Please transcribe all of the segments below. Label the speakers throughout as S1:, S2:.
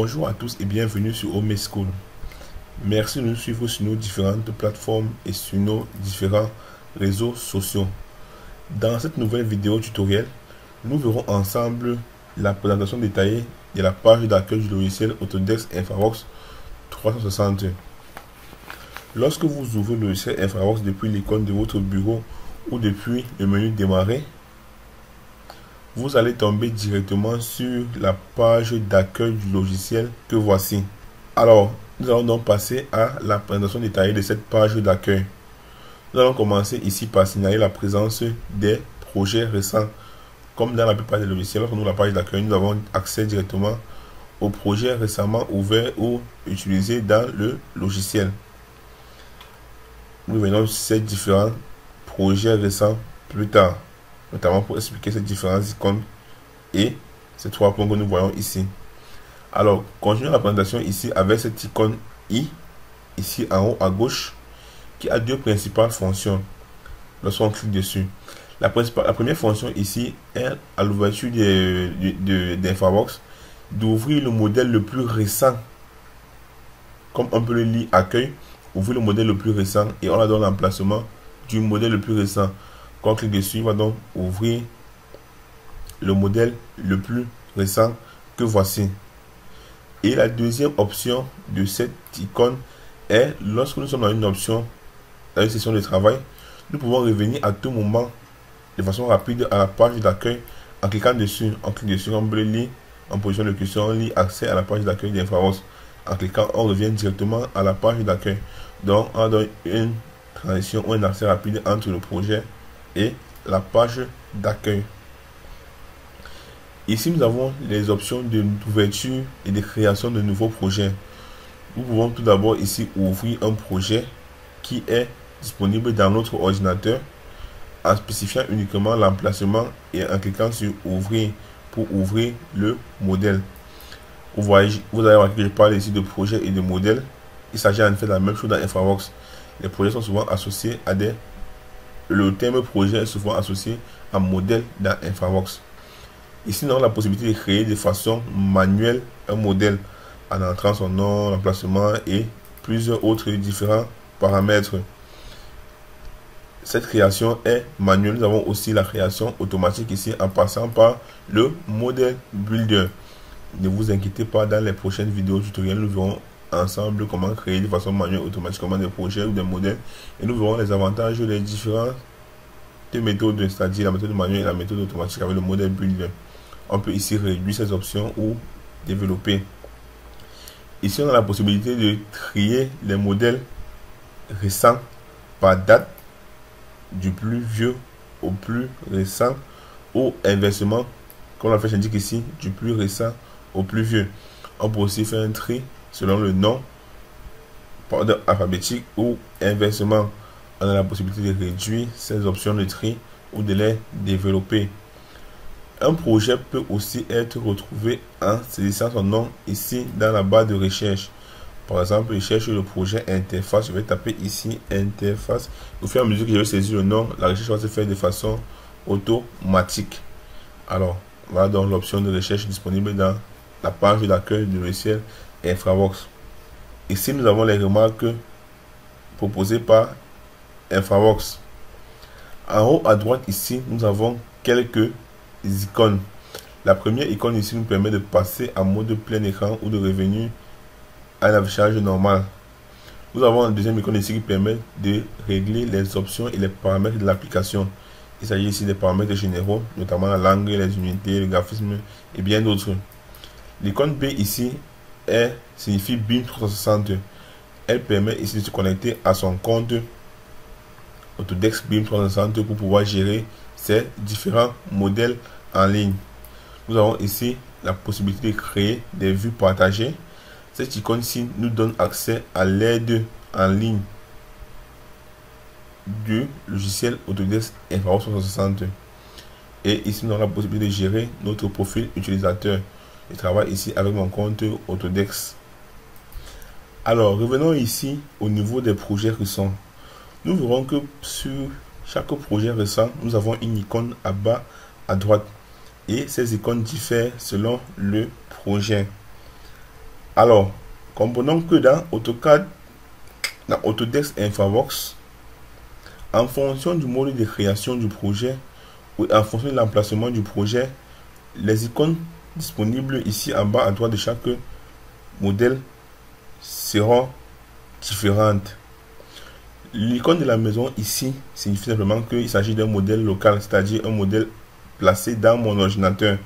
S1: Bonjour à tous et bienvenue sur Home School. Merci de nous suivre sur nos différentes plateformes et sur nos différents réseaux sociaux. Dans cette nouvelle vidéo tutoriel, nous verrons ensemble la présentation détaillée de la page d'accueil du logiciel Autodesk InfraWorks 360. Lorsque vous ouvrez le logiciel InfraWorks depuis l'icône de votre bureau ou depuis le menu démarrer, vous allez tomber directement sur la page d'accueil du logiciel que voici. Alors, nous allons donc passer à la présentation détaillée de cette page d'accueil. Nous allons commencer ici par signaler la présence des projets récents. Comme dans la plupart des logiciels, lorsque nous avons la page d'accueil, nous avons accès directement aux projets récemment ouverts ou utilisés dans le logiciel. Nous verrons ces différents projets récents plus tard, notamment pour expliquer ces différentes icônes et ces trois points que nous voyons ici. Alors, continuons la présentation ici avec cette icône I, ici en haut à gauche, qui a deux principales fonctions lorsqu'on clique dessus. La première fonction ici est à l'ouverture d'InfraWorks d'ouvrir le modèle le plus récent. Comme on peut le lire accueil, ouvrir le modèle le plus récent et on a donc l'emplacement du modèle le plus récent. Quand on clique dessus, on va donc ouvrir le modèle le plus récent que voici. Et la deuxième option de cette icône est lorsque nous sommes dans une option, dans une session de travail, nous pouvons revenir à tout moment de façon rapide à la page d'accueil en cliquant dessus. On clique dessus, on peut le lire en position de question, on lit accès à la page d'accueil d'InfraWorks. En cliquant, on revient directement à la page d'accueil. Donc, on donne une transition ou un accès rapide entre le projet et la page d'accueil. Ici, nous avons les options d'ouverture et de création de nouveaux projets. Nous pouvons tout d'abord ici ouvrir un projet qui est disponible dans notre ordinateur en spécifiant uniquement l'emplacement et en cliquant sur ouvrir pour ouvrir le modèle. Vous allez voir que je parle ici de projet et de modèle. Il s'agit en fait de la même chose dans InfraWorks. Les projets sont souvent associés à des... Le terme projet est souvent associé à modèle dans InfraWorks. Ici, nous avons la possibilité de créer de façon manuelle un modèle en entrant son nom, l'emplacement et plusieurs autres différents paramètres. Cette création est manuelle. Nous avons aussi la création automatique ici en passant par le modèle builder. Ne vous inquiétez pas, dans les prochaines vidéos tutoriels, nous verrons ensemble comment créer de façon manuelle automatiquement des projets ou des modèles et nous verrons les avantages des différentes méthodes, c'est-à-dire la méthode manuelle et la méthode automatique avec le modèle builder. On peut ici réduire ces options ou développer. Ici, on a la possibilité de trier les modèles récents par date, du plus vieux au plus récent, ou inversement, comme la flèche indique ici, du plus récent au plus vieux. On peut aussi faire un tri selon le nom par ordre alphabétique ou inversement. On a la possibilité de réduire ces options de tri ou de les développer. Un projet peut aussi être retrouvé en saisissant son nom ici dans la barre de recherche. Par exemple, je cherche le projet interface. Je vais taper ici interface. Au fur et à mesure que je vais saisir le nom, la recherche va se faire de façon automatique. Alors, voilà donc l'option de recherche disponible dans la page d'accueil du logiciel InfraWorks. Ici, nous avons les remarques proposées par InfraWorks. En haut à droite, ici, nous avons quelques icônes. La première icône ici nous permet de passer en mode plein écran ou de revenir à l'affichage normal. Nous avons une deuxième icône ici qui permet de régler les options et les paramètres de l'application. Il s'agit ici des paramètres généraux, notamment la langue, les unités, le graphisme et bien d'autres. L'icône B ici signifie BIM 360. Elle permet ici de se connecter à son compte Autodesk BIM 360 pour pouvoir gérer ces différents modèles en ligne. Nous avons ici la possibilité de créer des vues partagées. Cette icône-ci nous donne accès à l'aide en ligne du logiciel Autodesk InfraWorks 360. Et ici, nous avons la possibilité de gérer notre profil utilisateur. Je travaille ici avec mon compte Autodesk. Alors, revenons ici au niveau des projets récents. Nous verrons que sur chaque projet récent, nous avons une icône à bas à droite. Et ces icônes diffèrent selon le projet. Alors, comprenons que dans AutoCAD, dans Autodesk Infavox, en fonction du mode de création du projet ou en fonction de l'emplacement du projet, les icônes disponibles ici en bas à droite de chaque modèle seront différentes. L'icône de la maison ici signifie simplement qu'il s'agit d'un modèle local, c'est-à-dire un modèle placé dans mon ordinateur.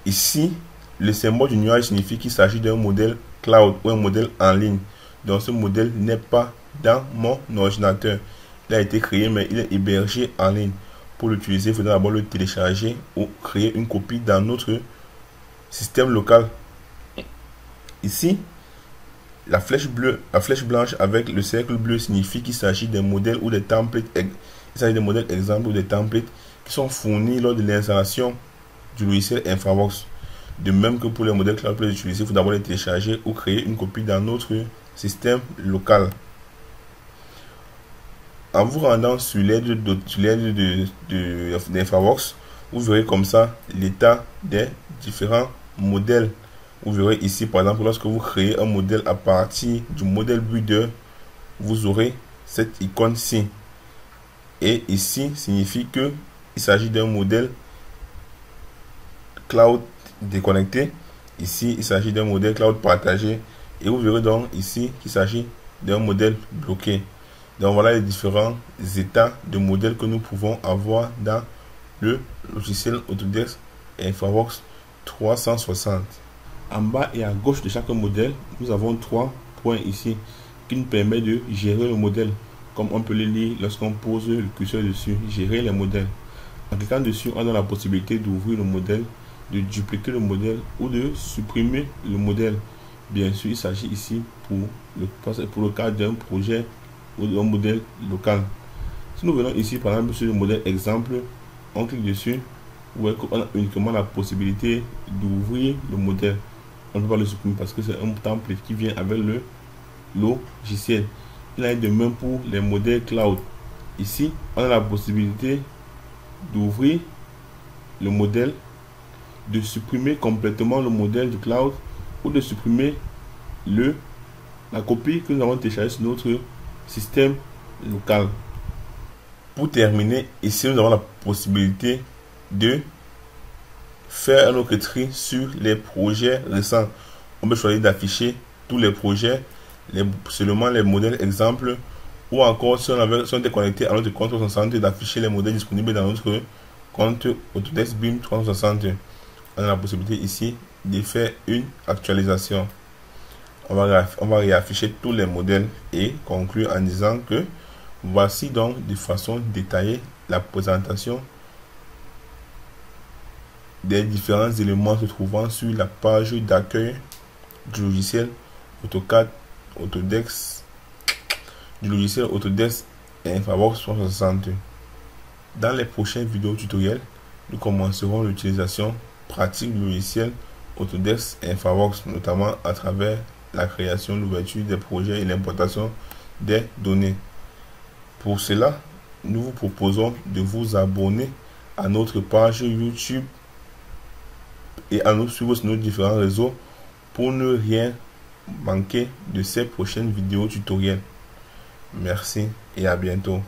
S1: Ici, le symbole du nuage signifie qu'il s'agit d'un modèle cloud ou un modèle en ligne. Donc ce modèle n'est pas dans mon ordinateur. Il a été créé mais il est hébergé en ligne. Pour l'utiliser, il faudra d'abord le télécharger ou créer une copie dans notre système local. Ici, la flèche bleue, la flèche blanche avec le cercle bleu signifie qu'il s'agit des modèles ou des templates. Il s'agit des modèles exemples ou des templates qui sont fournis lors de l'installation du logiciel Infavox. De même que pour les modèles cloud pour les utiliser, il faut d'abord les télécharger ou créer une copie dans notre système local. En vous rendant sur l'aide d'Infavox, vous verrez comme ça l'état des différents modèles. Vous verrez ici, par exemple, lorsque vous créez un modèle à partir du modèle Builder, vous aurez cette icône-ci. Et ici, signifie que il s'agit d'un modèle cloud déconnecté. Ici, il s'agit d'un modèle cloud partagé. Et vous verrez donc ici qu'il s'agit d'un modèle bloqué. Donc voilà les différents états de modèles que nous pouvons avoir dans le logiciel Autodesk Infavox 360. En bas et à gauche de chaque modèle, nous avons 3 points ici qui nous permettent de gérer le modèle. Comme on peut le lire lorsqu'on pose le curseur dessus, gérer les modèles. En cliquant dessus, on a la possibilité d'ouvrir le modèle, de dupliquer le modèle ou de supprimer le modèle. Bien sûr, il s'agit ici pour le cas d'un projet ou d'un modèle local. Si nous venons ici, par exemple, sur le modèle exemple, on clique dessus, vous voyez qu'on a uniquement la possibilité d'ouvrir le modèle. On ne peut pas le supprimer parce que c'est un template qui vient avec le logiciel. Il en est de même pour les modèles cloud. Ici, on a la possibilité d'ouvrir le modèle, de supprimer complètement le modèle du cloud ou de supprimer la copie que nous avons téléchargée sur notre système local. Pour terminer, ici nous avons la possibilité de faire un autre tri sur les projets récents. On peut choisir d'afficher tous les projets, seulement les modèles exemples, ou encore si on était connecté à notre compte 360, d'afficher les modèles disponibles dans notre compte Autodesk BIM 360. On a la possibilité ici de faire une actualisation. On va réafficher tous les modèles et conclure en disant que voici donc de façon détaillée la présentation des différents éléments se trouvant sur la page d'accueil du logiciel AutoCAD Autodesk, du logiciel Autodesk Infavox 360. Dans les prochaines vidéos tutoriels, nous commencerons l'utilisation pratique du logiciel Autodesk Infavox, notamment à travers la création, l'ouverture des projets et l'importation des données. Pour cela, nous vous proposons de vous abonner à notre page YouTube et à nous suivre sur nos différents réseaux pour ne rien manquer de ces prochaines vidéos tutoriels. Merci et à bientôt.